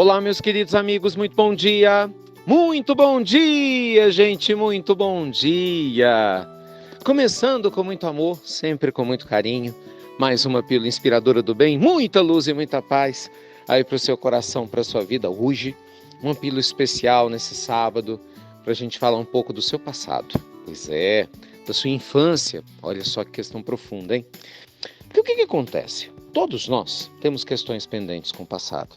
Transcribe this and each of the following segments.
Olá, meus queridos amigos, muito bom dia! Muito bom dia, gente, muito bom dia! Começando com muito amor, sempre com muito carinho, mais uma pílula inspiradora do bem, muita luz e muita paz aí para o seu coração, para a sua vida hoje. Uma pílula especial nesse sábado, para a gente falar um pouco do seu passado. Pois é, da sua infância. Olha só que questão profunda, hein? Porque o que acontece? Todos nós temos questões pendentes com o passado.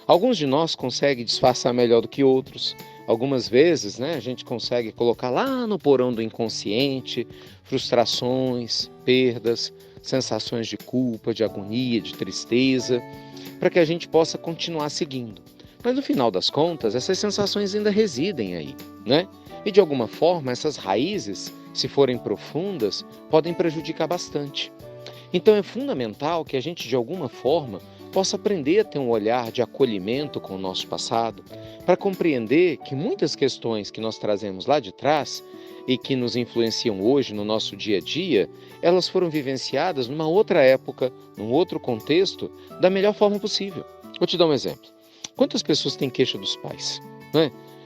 Alguns de nós conseguem disfarçar melhor do que outros. Algumas vezes, a gente consegue colocar lá no porão do inconsciente frustrações, perdas, sensações de culpa, de agonia, de tristeza, para que a gente possa continuar seguindo. Mas no final das contas, essas sensações ainda residem aí, E de alguma forma, essas raízes, se forem profundas, podem prejudicar bastante. Então é fundamental que a gente, de alguma forma, possa aprender a ter um olhar de acolhimento com o nosso passado, para compreender que muitas questões que nós trazemos lá de trás e que nos influenciam hoje no nosso dia a dia, elas foram vivenciadas numa outra época, num outro contexto, da melhor forma possível. Vou te dar um exemplo. Quantas pessoas têm queixa dos pais?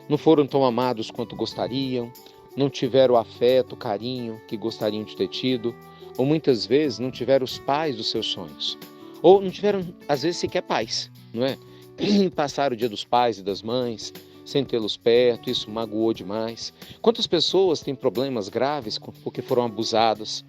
Não foram tão amados quanto gostariam, não tiveram o afeto, o carinho que gostariam de ter tido, ou muitas vezes não tiveram os pais dos seus sonhos. Ou não tiveram, às vezes, sequer pais, Passaram o dia dos pais e das mães, sem tê-los perto, isso magoou demais. Quantas pessoas têm problemas graves porque foram abusadas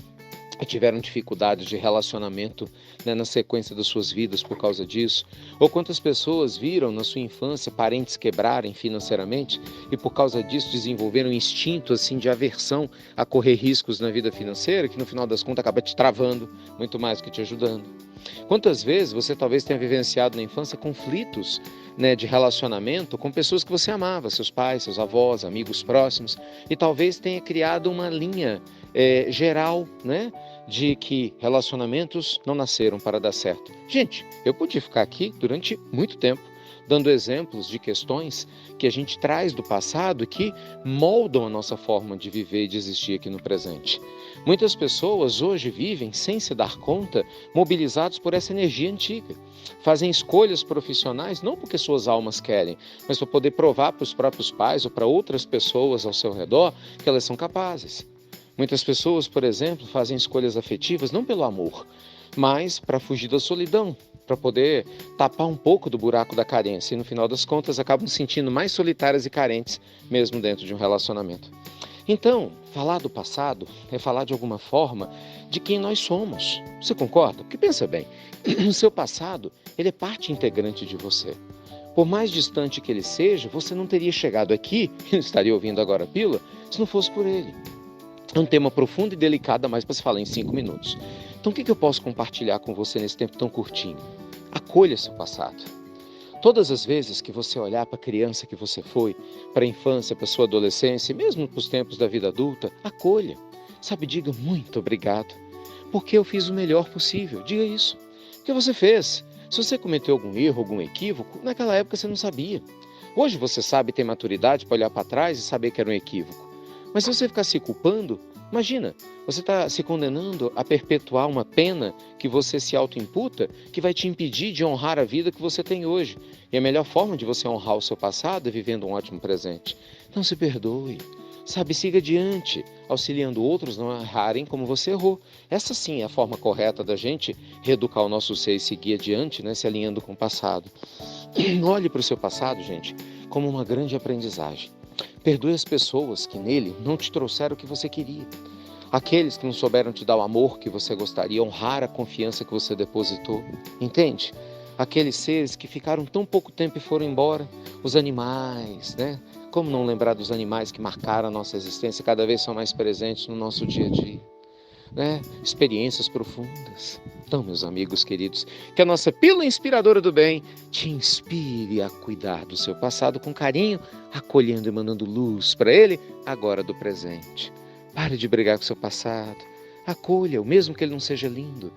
e tiveram dificuldades de relacionamento na sequência das suas vidas por causa disso? Ou quantas pessoas viram na sua infância parentes quebrarem financeiramente e por causa disso desenvolveram um instinto assim, de aversão a correr riscos na vida financeira, que no final das contas acaba te travando muito mais do que te ajudando? Quantas vezes você talvez tenha vivenciado na infância conflitos de relacionamento com pessoas que você amava, seus pais, seus avós, amigos próximos, e talvez tenha criado uma linha geral, de que relacionamentos não nasceram para dar certo. Gente, eu podia ficar aqui durante muito tempo, dando exemplos de questões que a gente traz do passado que moldam a nossa forma de viver e de existir aqui no presente. Muitas pessoas hoje vivem, sem se dar conta, mobilizados por essa energia antiga. Fazem escolhas profissionais não porque suas almas querem, mas para poder provar para os próprios pais ou para outras pessoas ao seu redor que elas são capazes. Muitas pessoas, por exemplo, fazem escolhas afetivas não pelo amor, mas para fugir da solidão, para poder tapar um pouco do buraco da carência e, no final das contas, acabam se sentindo mais solitárias e carentes, mesmo dentro de um relacionamento. Então, falar do passado é falar de alguma forma de quem nós somos. Você concorda? Porque pensa bem, o seu passado, ele é parte integrante de você. Por mais distante que ele seja, você não teria chegado aqui, e estaria ouvindo agora a pílula, se não fosse por ele. É um tema profundo e delicado, mas para se falar em 5 minutos. Então, o que eu posso compartilhar com você nesse tempo tão curtinho? Acolha seu passado. Todas as vezes que você olhar para a criança que você foi, para a infância, para a sua adolescência, e mesmo para os tempos da vida adulta, acolha. Diga muito obrigado, porque eu fiz o melhor possível. Diga isso. Porque você fez. Se você cometeu algum erro, algum equívoco, naquela época você não sabia. Hoje você sabe ter maturidade para olhar para trás e saber que era um equívoco. Mas se você ficar se culpando, imagina, você está se condenando a perpetuar uma pena que você se autoimputa, que vai te impedir de honrar a vida que você tem hoje. E a melhor forma de você honrar o seu passado é vivendo um ótimo presente. Não se perdoe. Siga adiante, auxiliando outros a não errarem como você errou. Essa sim é a forma correta da gente reeducar o nosso ser e seguir adiante, se alinhando com o passado. Olhe para o seu passado, gente, como uma grande aprendizagem. Perdoe as pessoas que nele não te trouxeram o que você queria. Aqueles que não souberam te dar o amor que você gostaria, honrar a confiança que você depositou. Entende? Aqueles seres que ficaram tão pouco tempo e foram embora. Os animais, Como não lembrar dos animais que marcaram a nossa existência, cada vez são mais presentes no nosso dia a dia. Experiências profundas. Então, meus amigos queridos, que a nossa pílula inspiradora do bem te inspire a cuidar do seu passado com carinho, acolhendo e mandando luz para ele, agora do presente. Pare de brigar com o seu passado. Acolha-o, mesmo que ele não seja lindo.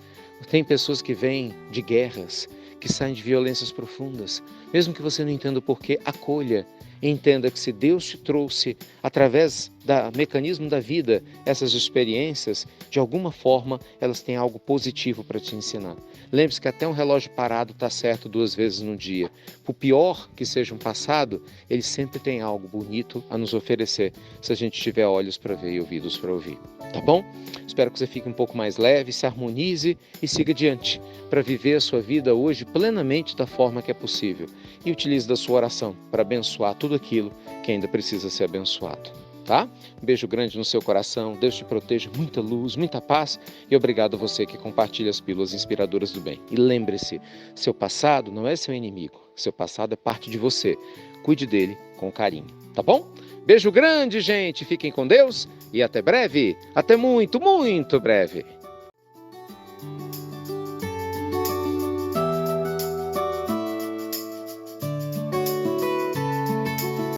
Tem pessoas que vêm de guerras, que saem de violências profundas. Mesmo que você não entenda o porquê, acolha. Entenda que se Deus te trouxe, através do mecanismo da vida, essas experiências, de alguma forma, elas têm algo positivo para te ensinar. Lembre-se que até um relógio parado está certo 2 vezes no dia. Por pior que seja um passado, ele sempre tem algo bonito a nos oferecer, se a gente tiver olhos para ver e ouvidos para ouvir. Tá bom? Espero que você fique um pouco mais leve, se harmonize e siga adiante, para viver a sua vida hoje plenamente da forma que é possível. E utilize da sua oração para abençoar tudo aquilo que ainda precisa ser abençoado. Tá? Um beijo grande no seu coração, Deus te proteja, muita luz, muita paz e obrigado a você que compartilha as pílulas inspiradoras do bem. E lembre-se, seu passado não é seu inimigo, seu passado é parte de você. Cuide dele com carinho, tá bom? Beijo grande, gente, fiquem com Deus e até breve, até muito, muito breve.